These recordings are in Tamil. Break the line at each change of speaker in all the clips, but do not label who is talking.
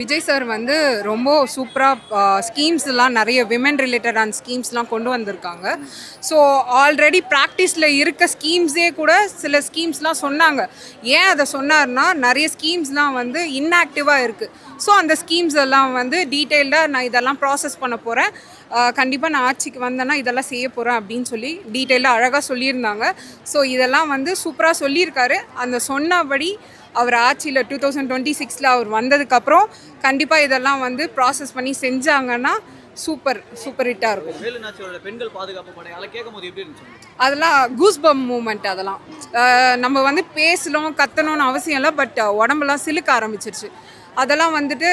விஜய் சார் வந்து ரொம்ப சூப்பராக ஸ்கீம்ஸ்லாம் நிறைய விமன் ரிலேட்டடான ஸ்கீம்ஸ்லாம் கொண்டு வந்திருக்காங்க. ஸோ ஆல்ரெடி ப்ராக்டிஸில் இருக்க ஸ்கீம்ஸே கூட சில ஸ்கீம்ஸ்லாம் சொன்னாங்க. ஏன் அதை சொன்னார்னா நிறைய ஸ்கீம்ஸ்லாம் வந்து இன்ஆக்டிவாக இருக்குது. ஸோ அந்த ஸ்கீம்ஸ் எல்லாம் வந்து டீட்டெயில்டாக நான் இதெல்லாம் ப்ராசஸ் பண்ண போகிறேன், கண்டிப்பாக நான் ஆட்சிக்கு வந்தேன்னா இதெல்லாம் செய்ய போகிறேன் அப்படின்னு சொல்லி டீட்டெயிலாக அழகாக சொல்லியிருந்தாங்க. ஸோ இதெல்லாம் வந்து சூப்பராக சொல்லியிருக்காரு. அந்த சொன்னபடி அவர் ஆட்சியில் 2026 அவர் வந்ததுக்கப்புறம் கண்டிப்பாக இதெல்லாம் வந்து ப்ராசஸ் பண்ணி செஞ்சாங்கன்னா சூப்பர் ஹிட்டாக இருக்கும்.
பெண்கள் பாதுகாப்பு படை அதை கேட்கும்போது எப்படி இருந்துச்சு?
அதெல்லாம் கூஸ்பம் மூமெண்ட். அதெல்லாம் நம்ம வந்து பேசணும் கத்தணும்னு அவசியம் இல்லை, பட் உடம்பெல்லாம் சிலுக்க ஆரம்பிச்சிருச்சு. அதெல்லாம் வந்துட்டு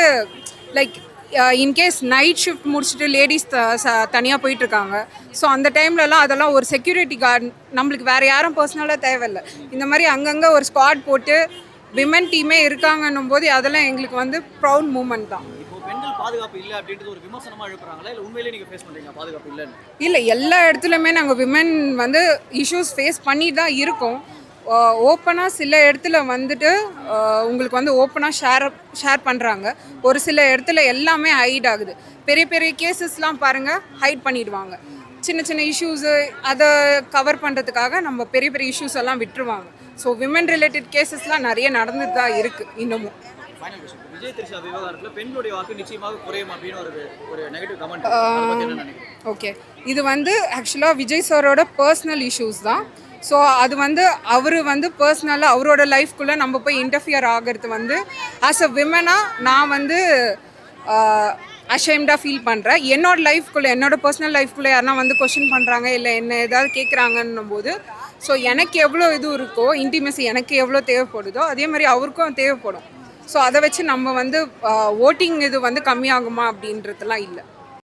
லைக் இன்கேஸ் நைட் ஷிஃப்ட் முடிச்சுட்டு லேடிஸ் தனியாக போயிட்டுருக்காங்க. ஸோ அந்த டைம்லலாம் அதெல்லாம் ஒரு செக்யூரிட்டி கார்டு நம்மளுக்கு வேறு யாரும் பர்சனலாக தேவையில்லை. இந்த மாதிரி அங்கங்கே ஒரு ஸ்குவாட் போட்டு விமன் டீமே இருக்காங்கன்னும் போது அதெல்லாம் எங்களுக்கு வந்து ப்ரௌட் மூமெண்ட் தான்.
இப்போ பெண்கள் பாதுகாப்பு இல்லை அப்படின்றது ஒரு விமர்சனமாக எழுப்புறாங்களா, இல்லை உண்மையிலேயே நீங்கள் ஃபேஸ் பண்ணுறீங்க பாதுகாப்பு இல்லைன்னு?
இல்லை, எல்லா இடத்துலையுமே நாங்கள் விமன் வந்து இஷ்யூஸ் ஃபேஸ் பண்ணி தான் இருக்கோம். ஓப்பனாக சில இடத்துல வந்துட்டு உங்களுக்கு வந்து ஓப்பனாக ஷேர் பண்ணுறாங்க. ஒரு சில இடத்துல எல்லாமே ஹைட் ஆகுது. பெரிய பெரிய கேசஸ்லாம் பாருங்கள் ஹைட் பண்ணிடுவாங்க. சின்ன சின்ன இஷ்யூஸு அதை கவர் பண்ணுறதுக்காக நம்ம பெரிய பெரிய இஷ்யூஸ் எல்லாம் விட்டுருவாங்க. ஸோ விமன் ரிலேட்டட் கேசஸ்லாம் நிறைய நடந்துட்டு தான் இருக்குது இன்னமும்.
விஜய் திரிஷா விவகாரத்தில் பெண்களுடைய வாக்கு நிச்சயமாக குறையும் அப்படின்னு ஒரு நெகட்டிவ் கமெண்ட்.
ஓகே, இது வந்து ஆக்சுவலாக விஜய் சாரோட பர்சனல் இஷ்யூஸ் தான். ஸோ அது வந்து அவர் வந்து பர்சனலாக அவரோட லைஃப்குள்ளே நம்ம போய் இன்டர்ஃபியர் ஆகிறது வந்து ஆஸ் அ விமனாக நான் வந்து அஷேம்டாக ஃபீல் பண்ணுறேன். என்னோடய லைஃப்குள்ளே என்னோடய பர்சனல் லைஃப்குள்ளே யாருனா வந்து கொஷின் பண்ணுறாங்க இல்லை என்ன ஏதாவது கேட்குறாங்கன்னும் போது ஸோ எனக்கு எவ்வளோ இது இருக்கோ இன்டிமெசி எனக்கு எவ்வளோ தேவைப்படுதோ அதே மாதிரி அவருக்கும் தேவைப்படும். ஸோ அதை வச்சு நம்ம வந்து ஓட்டிங் இது வந்து கம்மியாகுமா அப்படின்றதுலாம் இல்லை.